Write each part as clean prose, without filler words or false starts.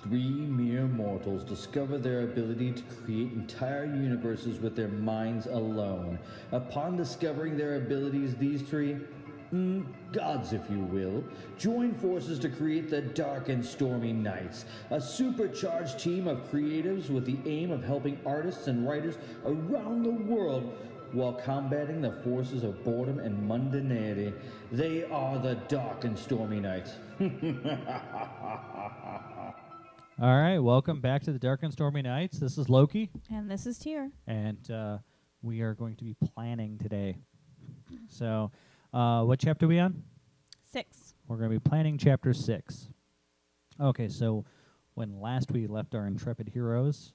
three mere mortals discover their ability to create entire universes with their minds alone. Upon discovering their abilities, these three, gods if you will, join forces to create the Dark and Stormy Nights, a supercharged team of creatives with the aim of helping artists and writers around the world while combating the forces of boredom and mundanity. They are the Dark and Stormy Nights. All right, welcome back to the Dark and Stormy Nights. This is Loki, And this is Tyr. and we are going to be planning today. So, what chapter are we on? 6. We're going to be planning chapter 6. Okay, so when last we left our intrepid heroes,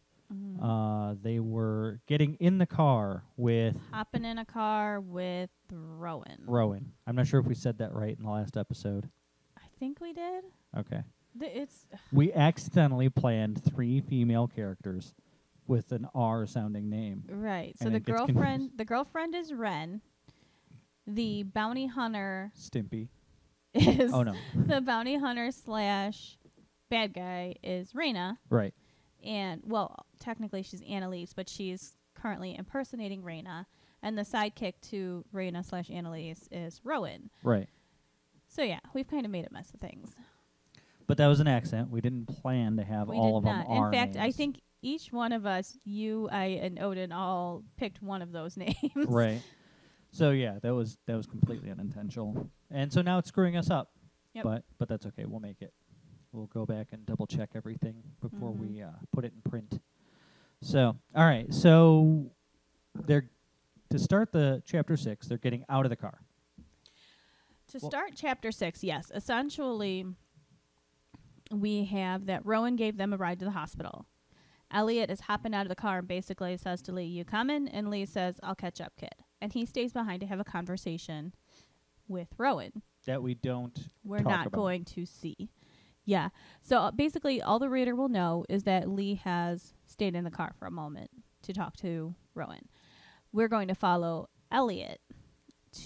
they were getting in the car with Hopping in a car with Rowan. Rowan. I'm not sure if we said that right in the last episode. I think we did. Okay. It's We accidentally planned 3 female characters with an R-sounding name. right. So And the it gets girlfriend is Ren. The bounty hunter Stimpy. is Oh, no. the bounty hunter / bad guy is Raina. Right. And, well, technically she's Annalise, but she's currently impersonating Raina. And the sidekick to Raina / Annalise is Rowan. Right. So, yeah, we've kind of made a mess of things. But that was an accident. We didn't plan to have We all did of them not. R In fact, I names. think each one of us, you, I, and Odin, all picked one of those names. Right. So yeah, that was completely unintentional. And so now it's screwing us up. Yep. But that's okay. We'll make it. We'll go back and double check everything before we put it in print. So, all right. So they're to start the chapter 6, they're getting out of the car. To start chapter 6, yes. Essentially, we have that Rowan gave them a ride to the hospital. Eliot is hopping out of the car and basically says to Lee, "You coming?" And Lee says, "I'll catch up, kid." And he stays behind to have a conversation with Rowan. That we don't We're talk not about. going to see. Yeah. So basically, all the reader will know is that Lee has stayed in the car for a moment to talk to Rowan. We're going to follow Eliot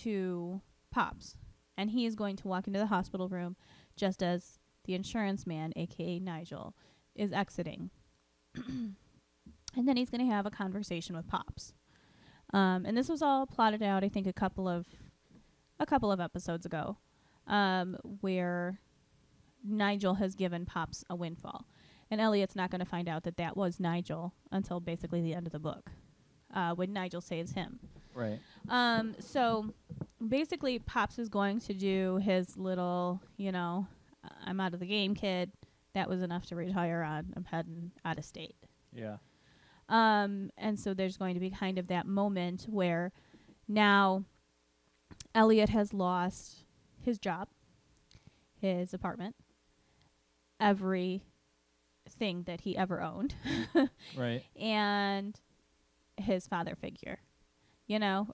to Pops, and he is going to walk into the hospital room just as the insurance man, a.k.a. Nigel, is exiting. And then he's going to have a conversation with Pops. And this was all plotted out, I think, a couple of episodes ago, where Nigel has given Pops a windfall. And Eliot's not going to find out that that was Nigel until basically the end of the book, when Nigel saves him. Right. So basically Pops is going to do his little, I'm out of the game, kid. That was enough to retire on. I'm heading out of state. Yeah. And so there's going to be kind of that moment where now Eliot has lost his job, his apartment, everything that he ever owned, Right. and his father figure,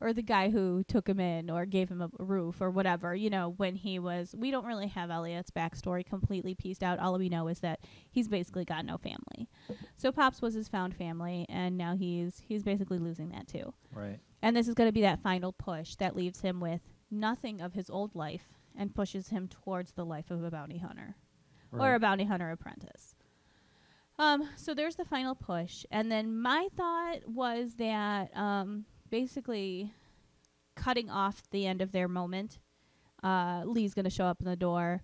or the guy who took him in or gave him a roof or whatever, when he was, we don't really have Eliot's backstory completely pieced out. All we know is that he's basically got no family. So Pops was his found family, and now he's basically losing that too. Right. And this is going to be that final push that leaves him with nothing of his old life and pushes him towards the life of a bounty hunter or a bounty hunter apprentice. So there's the final push. And then my thought was that basically cutting off the end of their moment, Lee's going to show up in the door,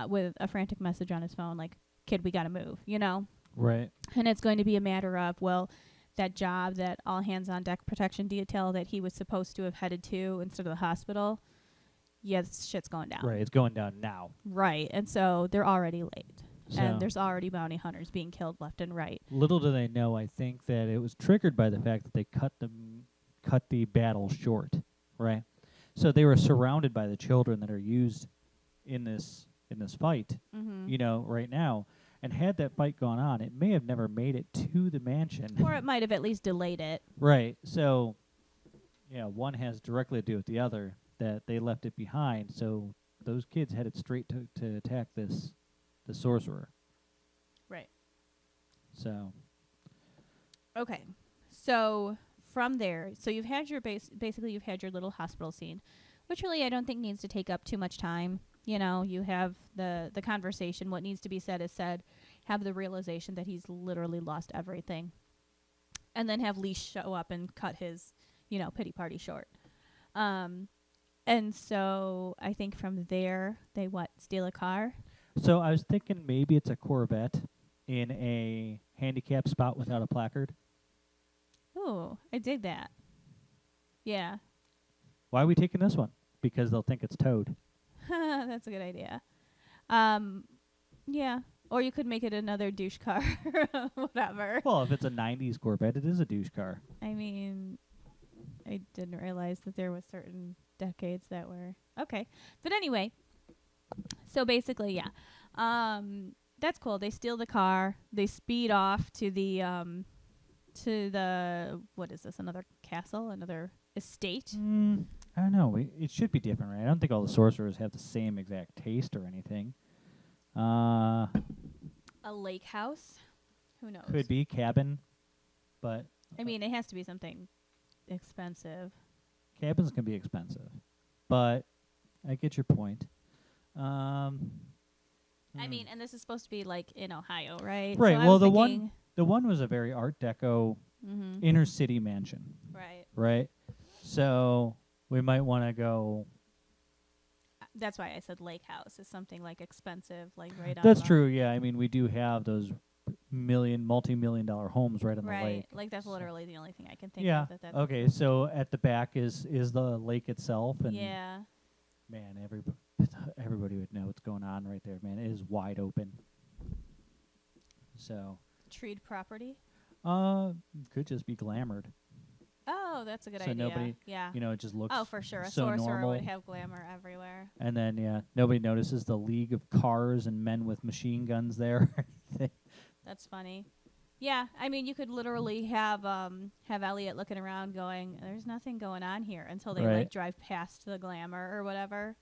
with a frantic message on his phone like, "Kid, we got to move," Right. And it's going to be a matter of, well, that job, that all hands on deck protection detail that he was supposed to have headed to instead of the hospital, this shit's going down. Right. It's going down now. Right. And so they're already late. So And there's already bounty hunters being killed left and right. little do they know, I think that it was triggered by the fact that they cut the battle short, right? So they were surrounded by the children that are used in this fight, right now. And had that fight gone on, it may have never made it to the mansion. Or it might have at least delayed it. Right. So, yeah, one has directly to do with the other, that they left it behind. So those kids headed straight to attack the sorcerer. Right. So. Okay. So from there, so you've had your basically you've had your little hospital scene, which really I don't think needs to take up too much time. You know, you have the conversation. What needs to be said is said. Have the realization that he's literally lost everything. And then have Lee show up and cut his, pity party short. And so I think from there, they steal a car? So I was thinking maybe it's a Corvette in a handicap spot without a placard. Ooh, I dig that. Yeah. Why are we taking this one? Because they'll think it's towed. That's a good idea. Yeah. Or you could make it another douche car. Whatever. Well, if it's a 90s Corvette, it is a douche car. I mean, I didn't realize that there was certain decades that were... Okay. But anyway, so basically, yeah. That's cool. They steal the car. They speed off to the... what is this? Another castle? Another estate? I don't know. It should be different, right? I don't think all the sorcerers have the same exact taste or anything. A lake house? Who knows? Could be cabin, but I mean, it has to be something expensive. cabins can be expensive. But I get your point. I mean, and this is supposed to be like in Ohio, right? Right. So I Well, was the one was a very Art Deco inner city mansion, right. right? So we might want to go. That's why I said lake house is something like expensive, like right on. That's true. Yeah. I mean, we do have those multi-million-dollar homes right on the Right. lake. Like that's So- literally the only thing I can think Yeah. of. That's Okay. So at the back is the lake itself, and yeah. man, everybody would know what's going on right there. Man, it is wide open. So, Treed property. could just be glamored. Oh, that's a good So idea. nobody- yeah. It just looks. Oh, for sure. A so sorcerer normal. would have glamour everywhere. And then nobody notices the league of cars and men with machine guns there. That's funny. Yeah, I mean, you could literally have Eliot looking around, going, "There's nothing going on here," until they Right. like drive past the glamour or whatever.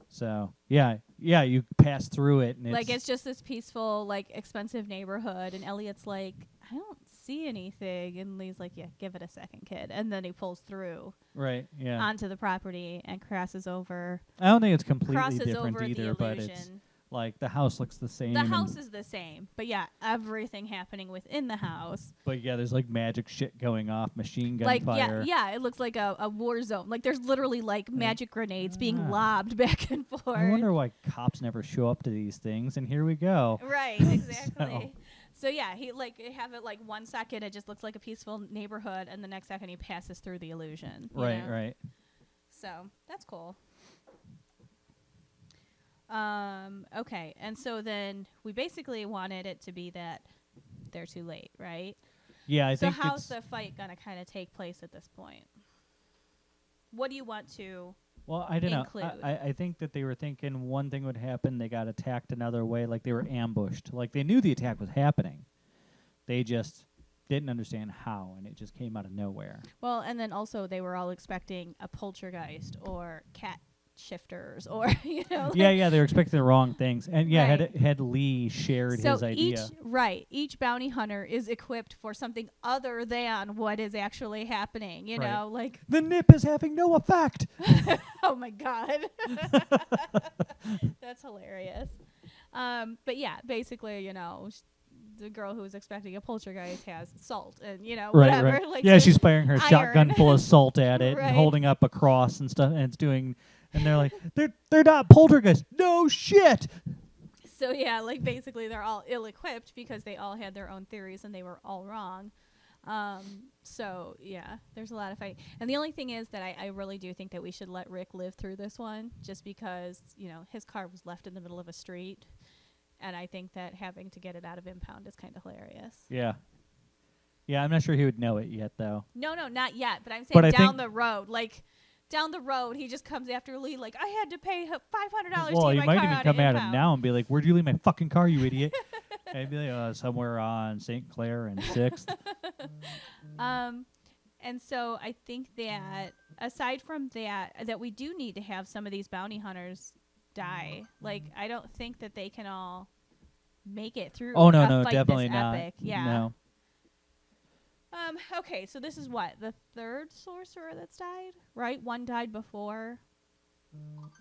So yeah, you pass through it, and Like it's just this peaceful, like expensive neighborhood, and Elliot's like, "I don't see anything," and Lee's like, "Yeah, give it a second, kid," and then he pulls through right. Yeah, onto the property and crosses over. I don't think it's completely Crosses different over either, the but illusion. it's like the house looks the same. The and- house is the same, but yeah, everything happening within the house. but yeah, there's like magic shit going off, machine gun Like fire. yeah, it looks like a war zone. Like there's literally like magic grenades being lobbed back and forth. I wonder why cops never show up to these things, and here we go. Right, exactly. So yeah, he have it like 1 second it just looks like a peaceful neighborhood, and the next second he passes through the illusion. you know? Right. So that's cool. Okay, and so then we basically wanted it to be that they're too late, right? Yeah, I So think how's it's the fight gonna kind of take place at this point? What do you want to? well, I don't know. include? I think that they were thinking one thing would happen, they got attacked another way, like they were ambushed. Like they knew the attack was happening. They just didn't understand how, and it just came out of nowhere. Well, and then also they were all expecting a poltergeist or cat shifters or Yeah, they were expecting the wrong things. And yeah, Right. had Lee shared so his idea. each bounty hunter is equipped for something other than what is actually happening, you Right. know, like The nip is having no effect. oh my god. That's hilarious. But yeah, basically, the girl who was expecting a poltergeist has salt and whatever. Right. Like Yeah, so she's firing her shotgun iron. full of salt at it Right. and holding up a cross and stuff, and it's doing. And they're like, they're not poltergeists. No shit. So yeah, like basically they're all ill-equipped because they all had their own theories and they were all wrong. So yeah, there's a lot of fighting. And the only thing is that I really do think that we should let Rick live through this one, just because his car was left in the middle of a street, and I think that having to get it out of impound is kind of hilarious. Yeah, I'm not sure he would know it yet, though. No, not yet. But I'm saying But I down think- the road, like. Down the road, he just comes after Lee, like, I had to pay $500 Well, to he get my might car even out come of at him impound. now and be like, "Where'd you leave my fucking car, you idiot?" And he'd be like, "Somewhere on St. Clair and 6th." And so I think that aside from that we do need to have some of these bounty hunters die. Like, I don't think that they can all make it through. Oh a no, fight definitely this not. epic. Yeah. No. Okay, so this is what, the third sorcerer that's died, right? One died before.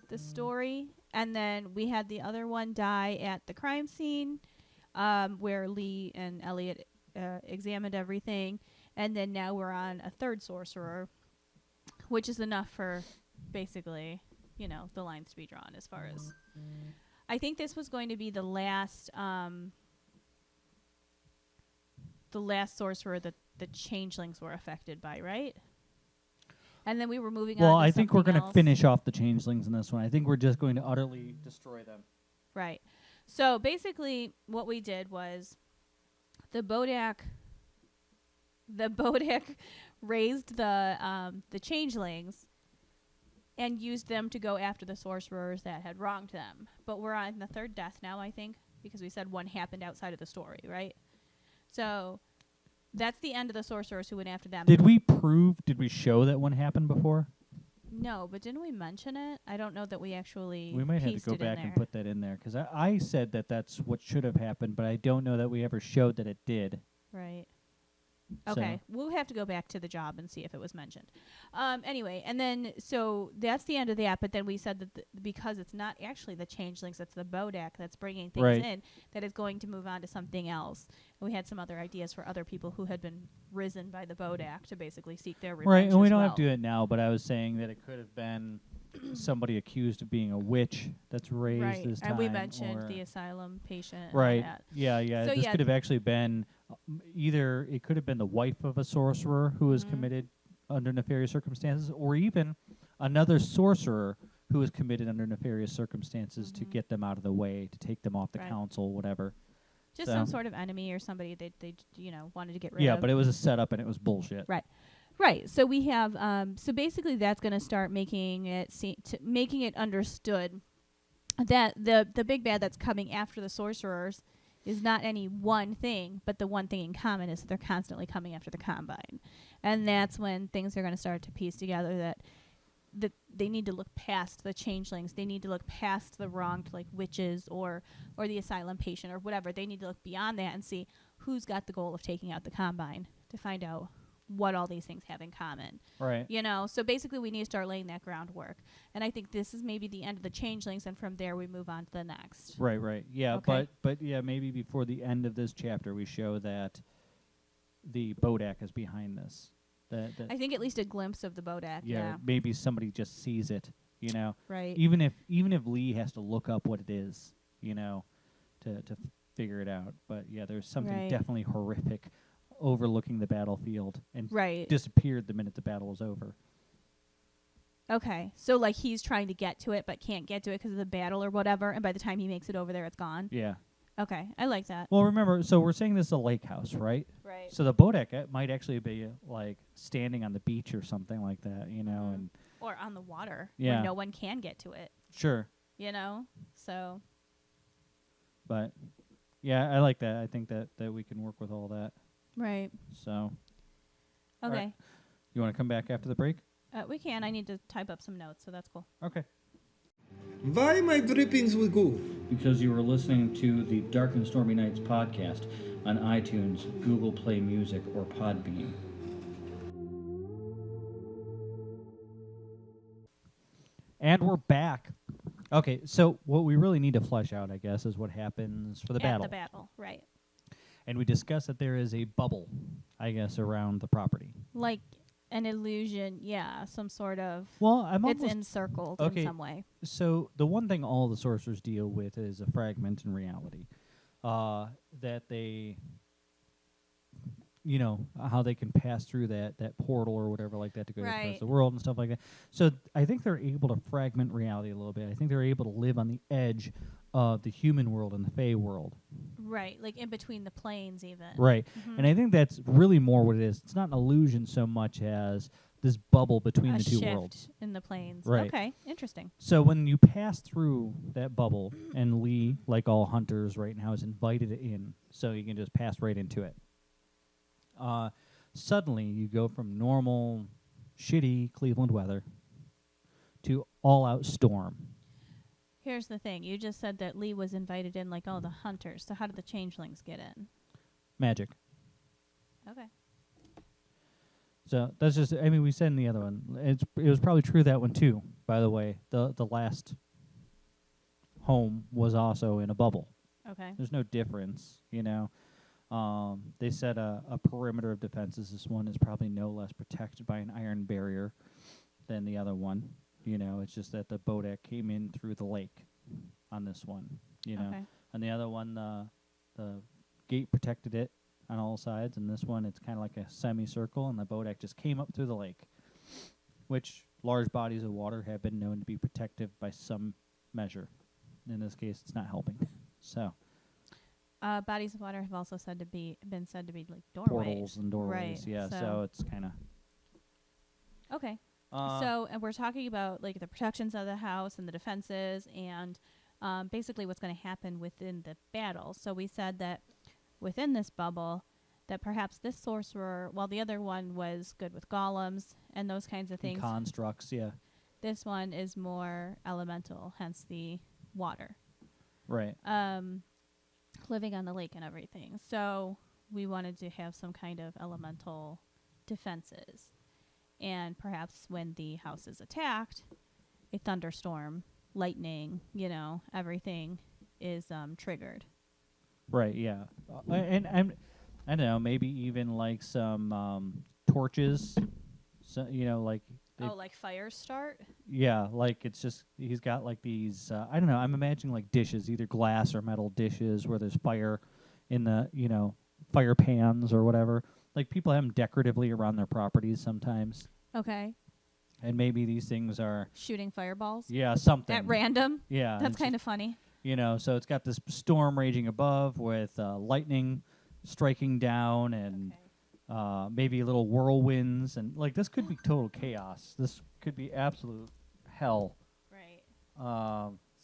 the story, and then we had the other one die at the crime scene, where Lee and Eliot examined everything, and then now we're on a third sorcerer, which is enough for basically, the lines to be drawn as far as. I think this was going to be the last sorcerer that the changelings were affected by, right? And then we were moving on to Well, I think we're going to else. finish off the changelings in this one. I think we're just going to utterly destroy them. Right. So basically what we did was the Bodak raised the changelings and used them to go after the sorcerers that had wronged them. But we're on the third death now, I think, because we said one happened outside of the story, right? So that's the end of the sorcerers who went after them. Did we show that one happened before? No, but didn't we mention it? I don't know that we actually We might have to pieced go it in back and there. put that in there, because I said that that's what should have happened, but I don't know that we ever showed that it did. Right. So- Okay, we'll have to go back to the job and see if it was mentioned. Anyway, and then so that's the end of that. But then we said that because it's not actually the changelings, it's the Bodak that's bringing things Right. in, that is going to move on to something else. And we had some other ideas for other people who had been risen by the Bodak to basically seek their revenge. Right, and we as don't well. have to do it now, but I was saying that it could have been somebody accused of being a witch that's raised Right, this time. and we mentioned or the asylum patient. And right, all that. yeah. So This yeah. could have actually been either it could have been the wife of a sorcerer who was Mhm. committed under nefarious circumstances, or even another sorcerer who was committed under nefarious circumstances to Mhm. get them out of the way, to take them off the Right. council, whatever. Just So- some sort of enemy or somebody they wanted to get rid Yeah, of. but it was a setup and it was bullshit. Right. So we have so basically that's going to start making it making it understood that the big bad that's coming after the sorcerers is not any one thing, but the one thing in common is that they're constantly coming after the Combine. And that's when things are going to start to piece together that they need to look past the changelings. They need to look past the wronged, like witches or the asylum patient or whatever. They need to look beyond that and see who's got the goal of taking out the Combine to find out what all these things have in common. Right. So basically we need to start laying that groundwork. And I think this is maybe the end of the changelings, and from there we move on to the next. Right. Yeah, Okay. but yeah, maybe before the end of this chapter we show that the Bodak is behind this. That I think at least a glimpse of the Bodak. yeah, maybe somebody just sees it, Right. Even if Lee has to look up what it is, to figure it out. But yeah, there's something Right. definitely horrific overlooking the battlefield and Right. disappeared the minute the battle was over. Okay. So like he's trying to get to it but can't get to it because of the battle or whatever, and by the time he makes it over there it's gone. Yeah. Okay. I like that. Well, remember, so we're saying this is a lake house, right? Right. So the Bodak might actually be like standing on the beach or something like that, Mhm. and Or on the water Yeah. where no one can get to it, sure. So But yeah, I like that. I think that we can work with all that. right. So All Okay. right. You want to come back after the break? We can. I need to type up some notes, so that's cool. Okay. Why my drippings will go? Because you were listening to the Dark and Stormy Nights podcast on iTunes, Google Play Music, or Podbean. And we're back. Okay, so what we really need to flesh out, I guess, is what happens for the At battle. the battle, right. And we discussed that there is a bubble, I guess, around the property. Like an illusion, yeah, some sort of. Well, I'm It's almost encircled okay. in some way. So the one thing all the sorcerers deal with is a fragment in reality, that they, how they can pass through that portal or whatever like that to go across Right. the world and stuff like that. So I think they're able to fragment reality a little bit. I think they're able to live on the edge of the human world and the Fey world. Right, like in between the planes even. Right. Mhm. And I think that's really more what it is. It's not an illusion so much as this bubble between A the two shift worlds. in the planes. Right. Okay, interesting. So when you pass through that bubble, and Lee, like all hunters right now, is invited in, so you can just pass right into it. Suddenly, you go from normal, shitty Cleveland weather to all-out storm. Here's the thing. You just said that Lee was invited in like all the hunters. So how did the changelings get in? Magic. Okay. So that's just. I mean, we said in the other one. It was probably true that one too. By the way, the last home was also in a bubble. Okay. There's no difference, you know. They said a perimeter of defenses. This one is probably no less protected by an iron barrier than the other one. You know, it's just that the Bodak came in through the lake on this one. You know, Okay. on the other one, the gate protected it on all sides, and this one it's kind of like a semicircle, and the Bodak just came up through the lake, which large bodies of water have been known to be protective by some measure. In this case, it's not helping. So Bodies of water have also been said to be like doorways. portals and doorways, Right, yeah. So it's kind of Okay. So, and we're talking about like the protections of the house and the defenses and basically what's going to happen within the battle. So we said that within this bubble that perhaps this sorcerer, while the other one was good with golems and those kinds of things, constructs, yeah. this one is more elemental, hence the water. Right. Living on the lake and everything. So we wanted to have some kind of elemental defenses. And perhaps when the house is attacked, a thunderstorm, lightning, you know, everything is triggered. Right, yeah. And I don't know, maybe even like some torches. So, you know, like Like fires start? yeah, like it's just he's got like these I don't know, I'm imagining like dishes, either glass or metal dishes where there's fire in the, you know, fire pans or whatever. Like people have them decoratively around their properties sometimes. Okay. And maybe these things are Shooting fireballs? yeah, something. At random? Yeah. That's kind of funny. You know, so it's got this storm raging above with lightning striking down and maybe little whirlwinds. And, like, this could be total chaos. This could be absolute hell. Right.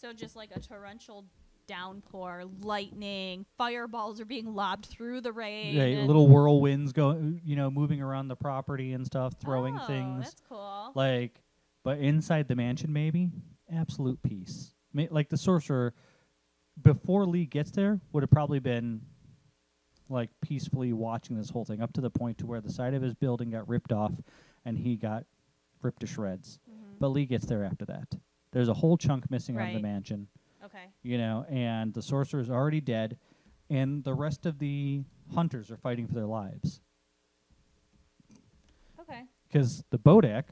So just like a torrential downpour, lightning, fireballs are being lobbed through the rain. Yeah, and little whirlwinds moving around the property and stuff, throwing oh, things. That's cool. Like, but inside the mansion, maybe absolute peace. Like the sorcerer, before Lee gets there, would have probably been like peacefully watching this whole thing up to the point to where the side of his building got ripped off, and he got ripped to shreds. Mm-hmm. But Lee gets there after that. There's a whole chunk missing out of the Right. mansion. Okay. You know, and the sorcerer's already dead, and the rest of the hunters are fighting for their lives. Okay. Because the Bodak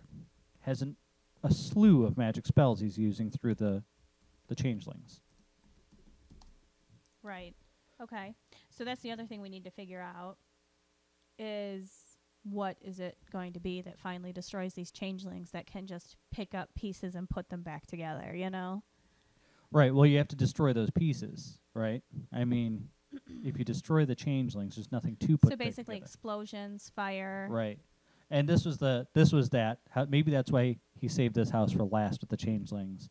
has a slew of magic spells he's using through the changelings. Right. Okay. So that's the other thing we need to figure out is what is it going to be that finally destroys these changelings that can just pick up pieces and put them back together, you know? Right, well, you have to destroy those pieces, right? I mean, if you destroy the changelings, there's nothing to put So back basically together. explosions, fire. Right. And this was that. Maybe that's why he saved this house for last with the changelings,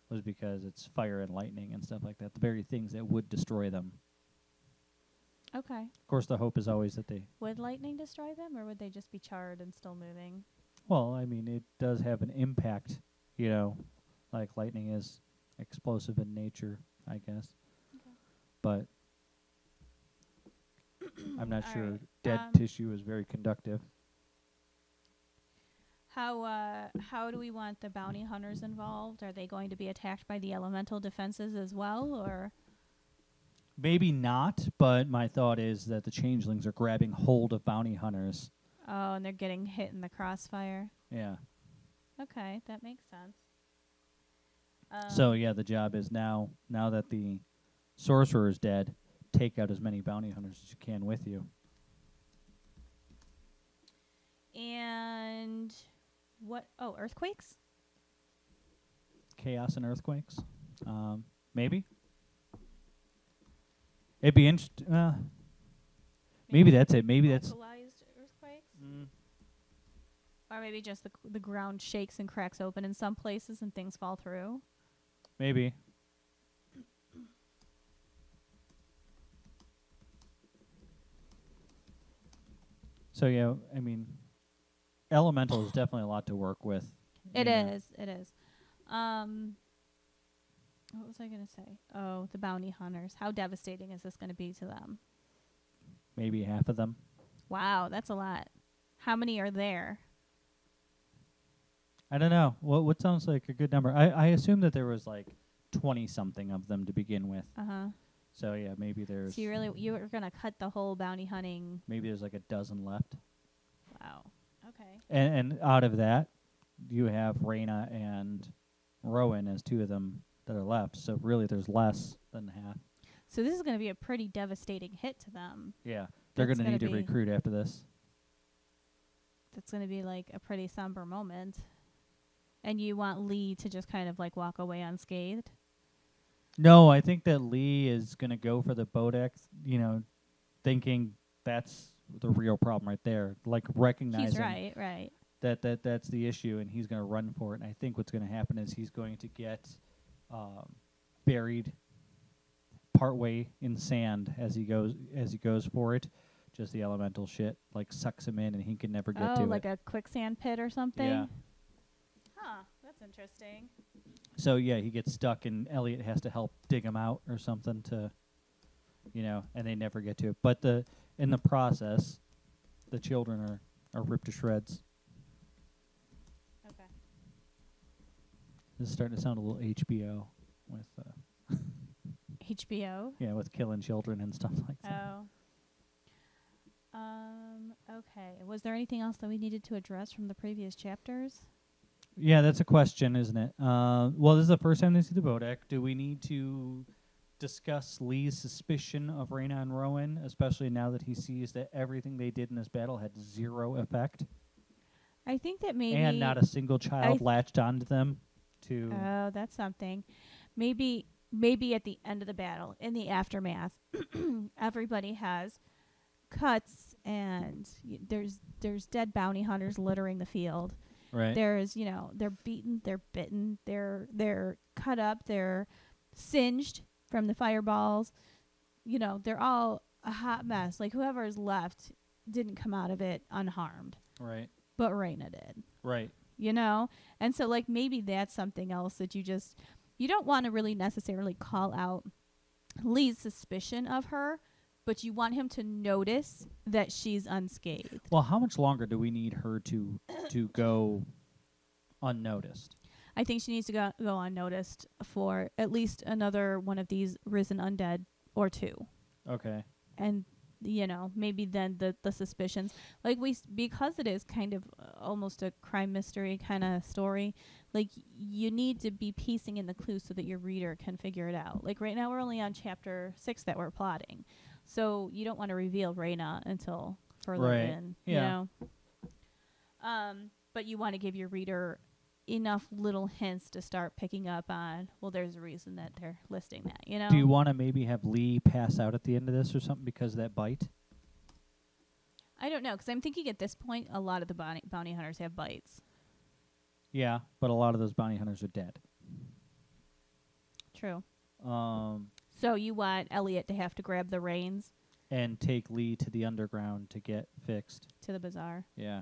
was because it's fire and lightning and stuff like that, the very things that would destroy them. Okay. Of course, the hope is always that they... Would lightning destroy them, or would they just be charred and still moving? Well, I mean, it does have an impact, you know, like lightning is explosive in nature, I guess. Okay. But I'm not All sure right. dead tissue is very conductive. How do we want the bounty hunters involved? Are they going to be attacked by the elemental defenses as well, or? Maybe not, but my thought is that the changelings are grabbing hold of bounty hunters. Oh, and they're getting hit in the crossfire. Yeah. Okay, that makes sense. So yeah, the job is now that the sorcerer is dead, take out as many bounty hunters as you can with you. And what? Oh, earthquakes? Chaos and earthquakes, maybe. It'd be interesting. Maybe that's it. Maybe that's. Localized earthquakes, or maybe just the ground shakes and cracks open in some places and things fall through. Maybe. So yeah, I mean, elemental is definitely a lot to work with. It Yeah. is. It is. What was I going to say? Oh, the bounty hunters. How devastating is this going to be to them? Maybe half of them. Wow, that's a lot. How many are there? I don't know. What sounds like a good number? I assume that there was like 20-something of them to begin with. Uh-huh. So yeah, maybe there's So you were going to cut the whole bounty hunting. maybe there's like a dozen left. Wow. Okay. And out of that, you have Raina and Rowan as two of them that are left. So really, there's less than half. So this is going to be a pretty devastating hit to them. Yeah, they're That's going to need to gonna be- recruit after this. That's going to be like a pretty somber moment. And you want Lee to just kind of like walk away unscathed? No, I think that Lee is going to go for the Bodex, thinking that's the real problem right there. Like recognizing He's right. that's the issue, and he's going to run for it. And I think what's going to happen is he's going to get buried partway in sand as he goes for it. Just the elemental shit like sucks him in, and he can never get to it. Like a quicksand pit or something? Yeah. Huh, that's interesting. So yeah, he gets stuck, and Eliot has to help dig him out or something to, and they never get to it. But in the process, the children are ripped to shreds. Okay. This is starting to sound a little HBO with HBO? with killing children and stuff like that. Oh. Okay. Was there anything else that we needed to address from the previous chapters? Yeah, that's a question, isn't it? Well, this is the first time they see the Bodek. Do we need to discuss Lee's suspicion of Raina and Rowan, especially now that he sees that everything they did in this battle had zero effect? I think that maybe... And not a single child latched onto them to... Oh, that's something. Maybe at the end of the battle, in the aftermath, everybody has cuts and there's dead bounty hunters littering the field. Right. There's, they're beaten, they're bitten, they're cut up, they're singed from the fireballs. They're all a hot mess. Like whoever is left didn't come out of it unharmed. Right. But Raina did. Right. And so like maybe that's something else that you don't want to really necessarily call out Lee's suspicion of her, but you want him to notice that she's unscathed. Well, how much longer do we need her to go unnoticed? I think she needs to go unnoticed for at least another one of these risen undead or two. Okay. And, maybe then the suspicions. Like because it is kind of almost a crime mystery kind of story, like you need to be piecing in the clues so that your reader can figure it out. Like right now we're only on chapter 6 that we're plotting. So you don't want to reveal Raina until further in, but you want to give your reader enough little hints to start picking up on, well, there's a reason that they're listing that, Do you want to maybe have Lee pass out at the end of this or something because of that bite? I don't know, because I'm thinking at this point a lot of the bounty hunters have bites. Yeah, but a lot of those bounty hunters are dead. True. So you want Eliot to have to grab the reins and take Lee to the underground to get fixed. To the bazaar. Yeah.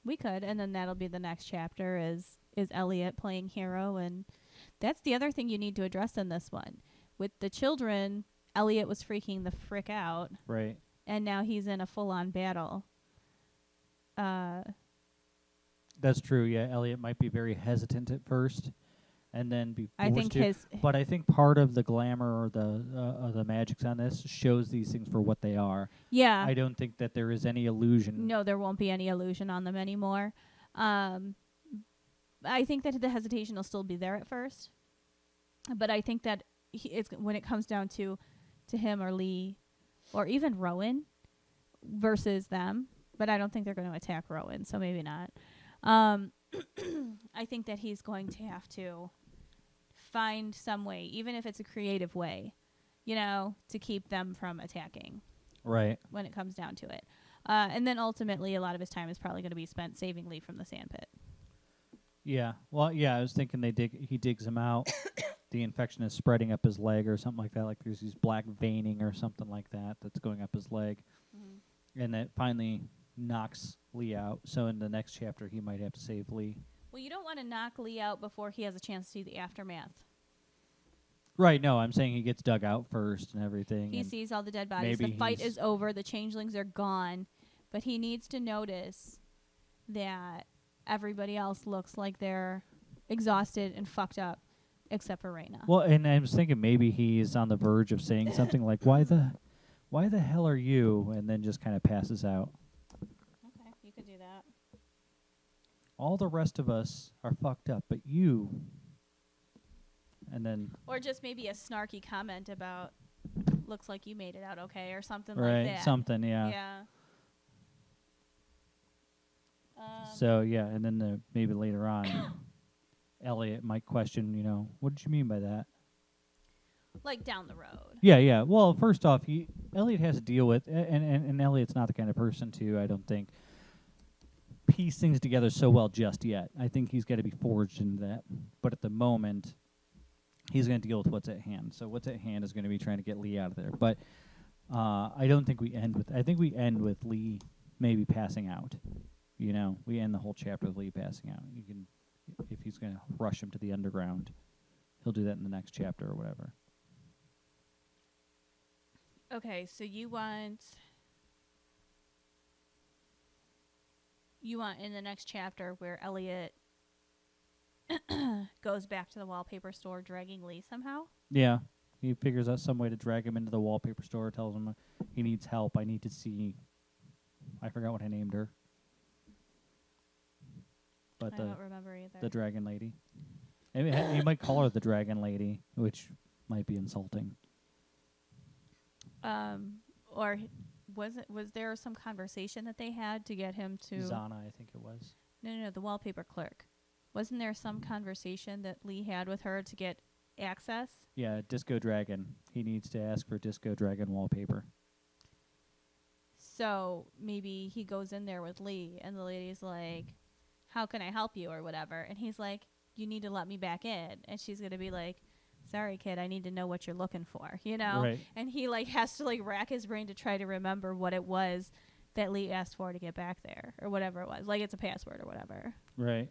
We could, and then that'll be the next chapter is Eliot playing hero, and that's the other thing you need to address in this one. With the children, Eliot was freaking the frick out. Right. And now he's in a full-on battle. That's true, yeah. Eliot might be very hesitant at first. And then be forced to. But I think part of the glamour or the magics on this shows these things for what they are. Yeah. I don't think that there is any illusion. No, there won't be any illusion on them anymore. I think that the hesitation will still be there at first. But I think that it's when it comes down to him or Lee or even Rowan versus them. But I don't think they're going to attack Rowan, so maybe not. I think that he's going to have to find some way, even if it's a creative way, to keep them from attacking. Right. When it comes down to it. And then ultimately a lot of his time is probably going to be spent saving Lee from the sandpit. Yeah. Well, yeah, I was thinking he digs him out. The infection is spreading up his leg or something like that. Like there's these black veining or something like that that's going up his leg. Mm-hmm. And that finally knocks Lee out. So in the next chapter, he might have to save Lee. Well, you don't want to knock Lee out before he has a chance to see the aftermath. Right, no, I'm saying he gets dug out first and everything. He sees all the dead bodies. The fight is over. The changelings are gone. but he needs to notice that everybody else looks like they're exhausted and fucked up, except for Raina. Well, and I was thinking maybe he's on the verge of saying something like, why the hell are you? And then just kind of passes out. Okay, you could do that. All the rest of us are fucked up, but you. And then. Or just maybe a snarky comment about, looks like you made it out okay, or something Right, like that. something, yeah. Yeah. So, yeah, and then maybe later on, Eliot might question, what did you mean by that? Like down the road. Yeah. Well, first off, Eliot has to deal with, and Eliot's not the kind of person to, I don't think, piece things together so well just yet. I think he's got to be forged into that. But at the moment, he's going to deal with what's at hand. So what's at hand is going to be trying to get Lee out of there. But I don't think we end with. I think we end with Lee maybe passing out. We end the whole chapter with Lee passing out. You can, if he's going to rush him to the underground, he'll do that in the next chapter or whatever. Okay, so you want in the next chapter where Eliot goes back to the wallpaper store dragging Lee somehow? Yeah. He figures out some way to drag him into the wallpaper store, tells him he needs help. I need to see. I forgot what I named her. But I don't remember either. the dragon lady. I mean, you might call her the dragon lady, which might be insulting. Or was there some conversation that they had to get him to Zana, I think it was. No, the wallpaper clerk. Wasn't there some conversation that Lee had with her to get access? Yeah, Disco Dragon. He needs to ask for Disco Dragon wallpaper. So maybe he goes in there with Lee, and the lady's like, how can I help you, or whatever? And he's like, you need to let me back in. And she's going to be like, sorry, kid, I need to know what you're looking for, Right. And he has to rack his brain to try to remember what it was that Lee asked for to get back there, or whatever it was. Like, it's a password or whatever. Right.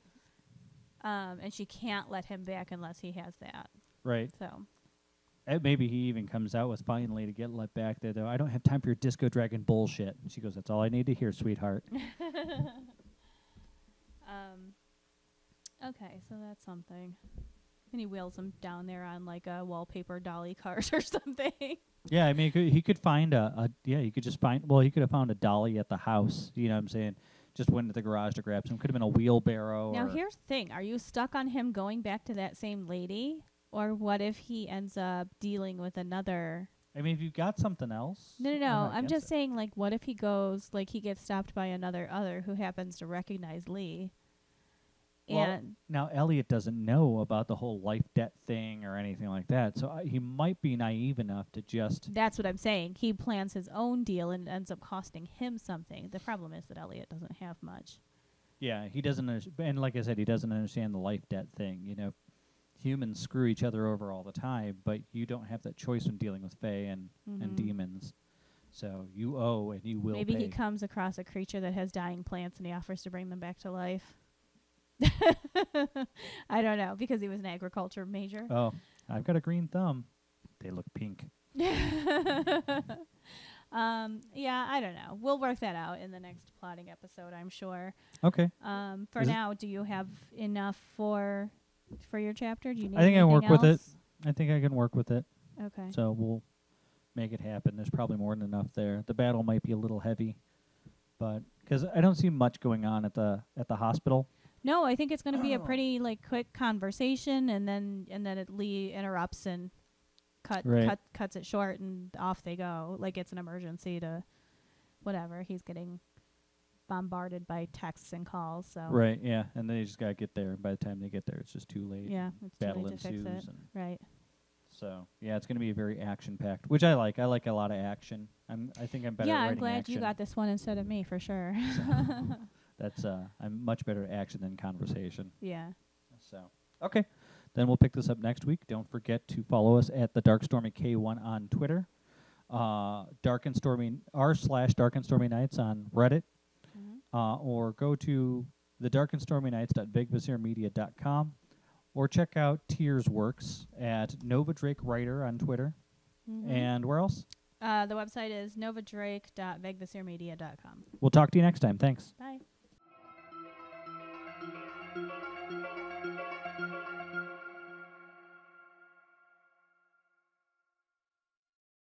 And she can't let him back unless he has that. Right. So And maybe he even comes out with finally to get let back there, though. I don't have time for your Disco Dragon bullshit. And she goes, that's all I need to hear, sweetheart. Okay, so that's something. And he wheels him down there on like a wallpaper dolly cart or something. Yeah, I mean, he could find he could have found a dolly at the house. You know what I'm saying? Just went to the garage to grab some. Could have been a wheelbarrow. Now, here's the thing. Are you stuck on him going back to that same lady? Or what if he ends up dealing with another? I mean, if you've got something else. No. I'm just saying, like, what if he goes, like, he gets stopped by another who happens to recognize Lee? Well, now Eliot doesn't know about the whole life debt thing or anything like that, so he might be naive enough to just. That's what I'm saying. He plans his own deal and it ends up costing him something. The problem is that Eliot doesn't have much. Yeah, he doesn't, and like I said, he doesn't understand the life debt thing. Humans screw each other over all the time, but you don't have that choice when dealing with fae and demons. So you owe and you will Maybe pay. he comes across a creature that has dying plants and he offers to bring them back to life. I don't know, because he was an agriculture major. Oh, I've got a green thumb. They look pink. Yeah, I don't know. We'll work that out in the next plotting episode, I'm sure. Okay. For now, do you have enough for your chapter? Do you need I think I can work anything with it. else? I think I can work with it. Okay. So we'll make it happen. There's probably more than enough there. The battle might be a little heavy, but because I don't see much going on at the hospital. No, I think it's going to be a pretty quick conversation, and then Lee interrupts and cuts it short, and off they go. Like it's an emergency to whatever. He's getting bombarded by texts and calls. So Right. Yeah, and they just gotta get there. And by the time they get there, it's just too late. yeah, it's Battle too late to fix ensues it. and Right. So yeah, it's gonna be very action packed, which I like. I like a lot of action. I think I'm better. Yeah, at I'm writing glad action. you got this one instead of me for sure. That's I'm much better at action than conversation. Yeah. So okay, then we'll pick this up next week. Don't forget to follow us at the Dark Stormy K1 on Twitter, Dark and Stormy r/Dark and Stormy Nights on Reddit, or go to the Dark and Stormy Nights.bigviziermedia.com, or check out Tears Works at Nova Drake Writer on Twitter, and where else? The website is novadrake.vegthisyearmedia.com. We'll talk to you next time. Thanks. Bye.